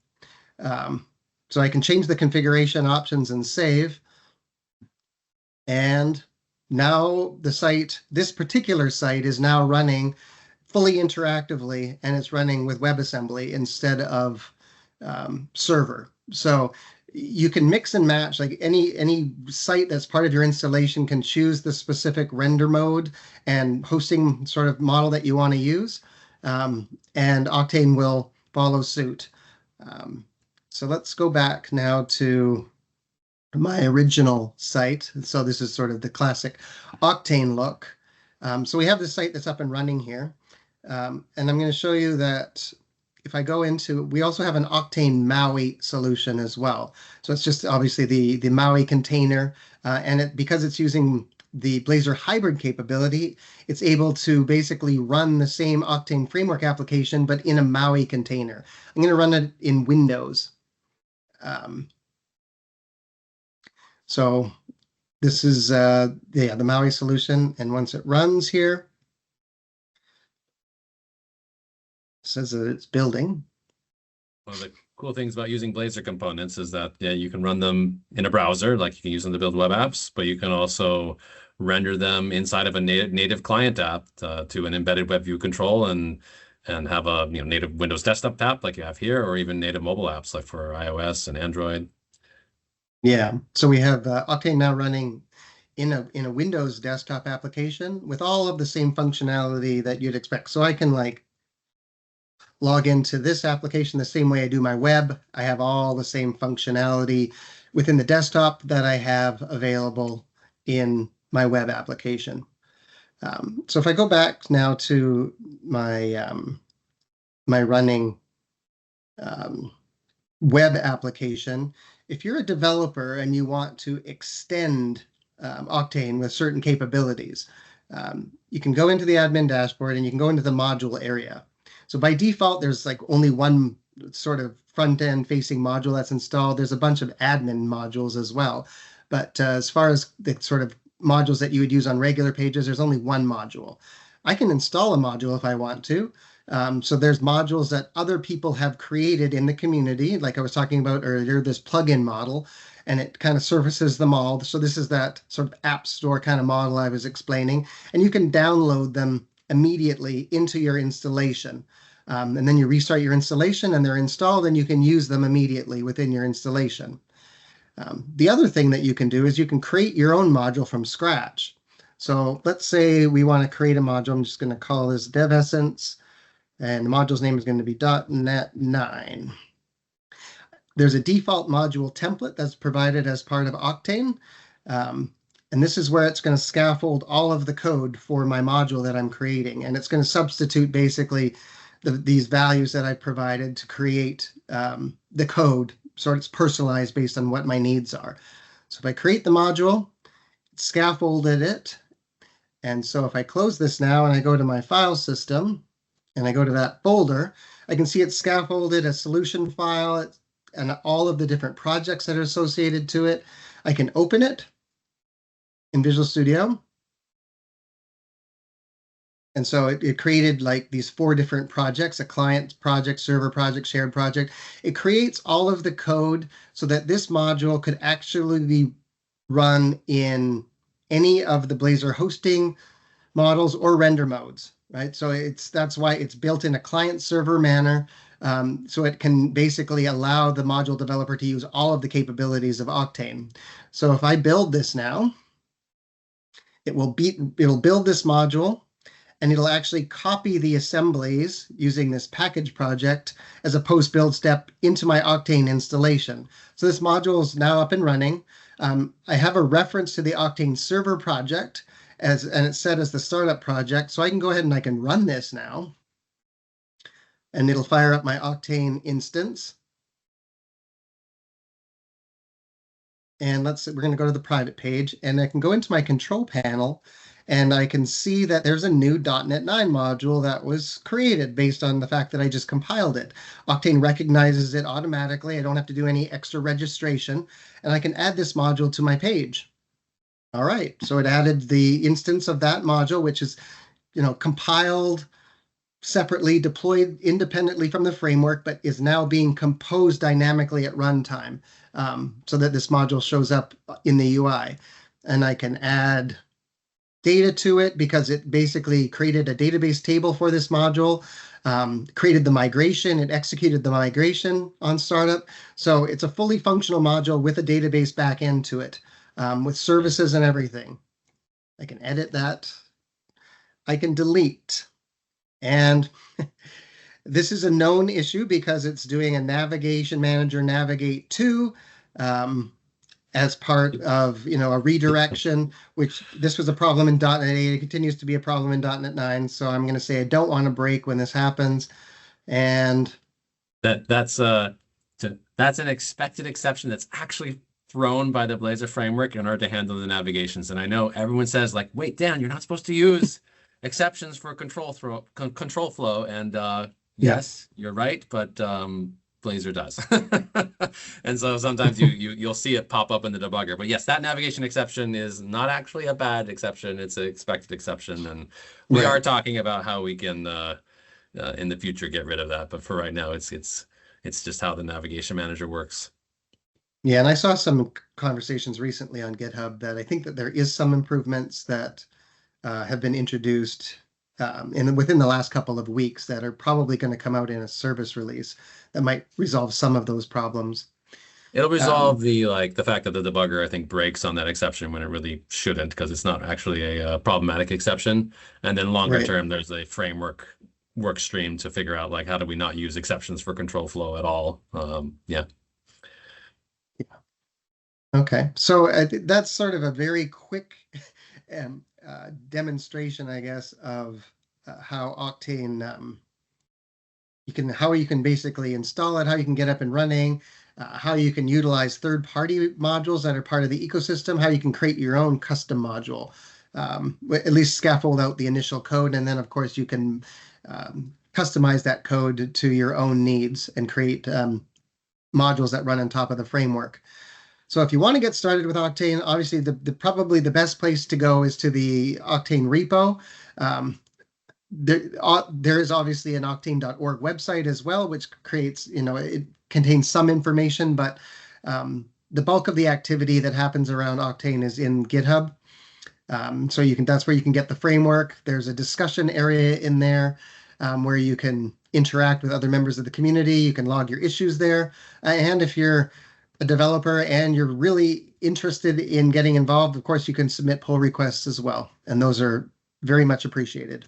So I can change the configuration options and save. And now this particular site is now running fully interactively, and it's running with WebAssembly instead of server. So you can mix and match, like any site that's part of your installation can choose the specific render mode and hosting sort of model that you want to use, and Oqtane will follow suit. So let's go back now to my original site. So this is sort of the classic Oqtane look. So we have the site that's up and running here. And I'm going to show you that if I go into, we also have an Oqtane MAUI solution as well. So it's just obviously the MAUI container, and because it's using the Blazor hybrid capability, it's able to basically run the same Oqtane framework application, but in a MAUI container. I'm going to run it in Windows. So this is the MAUI solution, and once it runs here, it says that it's building. One of the cool things about using Blazor components is that you can run them in a browser, like you can use them to build web apps, but you can also render them inside of a native client app to an embedded web view control and have a native Windows desktop app like you have here, or even native mobile apps like for iOS and Android. Yeah, so we have Oqtane now running in a Windows desktop application with all of the same functionality that you'd expect. So I can like log into this application the same way I do my web. I have all the same functionality within the desktop that I have available in my web application. So if I go back now to my my running web application, if you're a developer and you want to extend Oqtane with certain capabilities, you can go into the admin dashboard and you can go into the module area. So by default, there's like only one sort of front-end facing module that's installed. There's a bunch of admin modules as well. But as far as the sort of modules that you would use on regular pages, there's only one module. I can install a module if I want to. So there's modules that other people have created in the community, like I was talking about earlier, this plugin model, and it kind of surfaces them all. So this is that sort of app store kind of model I was explaining, and you can download them immediately into your installation. And then you restart your installation and they're installed and you can use them immediately within your installation. The other thing that you can do is you can create your own module from scratch. So let's say we want to create a module. I'm just going to call this Devessence, and the module's name is going to be .NET 9. There's a default module template that's provided as part of Oqtane. And this is where it's going to scaffold all of the code for my module that I'm creating. And it's going to substitute basically these values that I provided to create the code. So it's personalized based on what my needs are. So if I create the module, it scaffolded it. And so if I close this now and I go to my file system and I go to that folder, I can see it's scaffolded a solution file and all of the different projects that are associated to it. I can open it in Visual Studio. And so it created like these 4 different projects: a client project, server project, shared project. It creates all of the code so that this module could actually be run in any of the Blazor hosting models or render modes, right? So that's why it's built in a client server manner. So it can basically allow the module developer to use all of the capabilities of Oqtane. So if I build this now, it'll build this module, and it'll actually copy the assemblies using this package project as a post-build step into my Oqtane installation. So this module is now up and running. I have a reference to the Oqtane server project, and it's set as the startup project. So I can go ahead and I can run this now, and it'll fire up my Oqtane instance. And we're going to go to the private page, and I can go into my control panel, and I can see that there's a new .NET 9 module that was created based on the fact that I just compiled it. Oqtane recognizes it automatically. I don't have to do any extra registration, and I can add this module to my page. All right, so it added the instance of that module, which is, compiled separately, deployed independently from the framework, but is now being composed dynamically at runtime, so that this module shows up in the UI. And I can add data to it because it basically created a database table for this module, created the migration, it executed the migration on startup. So it's a fully functional module with a database backend to it, with services and everything. I can edit that. I can delete. And this is a known issue because it's doing a navigation manager navigate to as part of a redirection, which this was a problem in .NET 8. It continues to be a problem in .NET 9. So I'm going to say I don't want to break when this happens. And that's an expected exception that's actually thrown by the Blazor framework in order to handle the navigations. And I know everyone says like, wait, Dan, you're not supposed to use exceptions for control flow. And yes, you're right, but Blazor does. And so sometimes you'll see it pop up in the debugger. But yes, that navigation exception is not actually a bad exception. It's an expected exception. And we are talking about how we can in the future get rid of that. But for right now, it's just how the navigation manager works. Yeah, and I saw some conversations recently on GitHub that I think that there is some improvements that have been introduced within the last couple of weeks that are probably going to come out in a service release that might resolve some of those problems. It'll resolve the fact that the debugger, I think, breaks on that exception when it really shouldn't, because it's not actually a problematic exception. And then longer term, there's a framework work stream to figure out how do we not use exceptions for control flow at all. Yeah. Okay, so that's sort of a very quick demonstration, I guess, of how Oqtane how you can basically install it, how you can get up and running, how you can utilize third-party modules that are part of the ecosystem, how you can create your own custom module, at least scaffold out the initial code, and then of course you can customize that code to your own needs and create modules that run on top of the framework. So if you want to get started with Oqtane, obviously probably the best place to go is to the Oqtane repo. There is obviously an Oqtane.org website as well, which creates, it contains some information, but the bulk of the activity that happens around Oqtane is in GitHub. So that's where you can get the framework. There's a discussion area in there where you can interact with other members of the community. You can log your issues there. And if you're a developer and you're really interested in getting involved, of course, you can submit pull requests as well. And those are very much appreciated.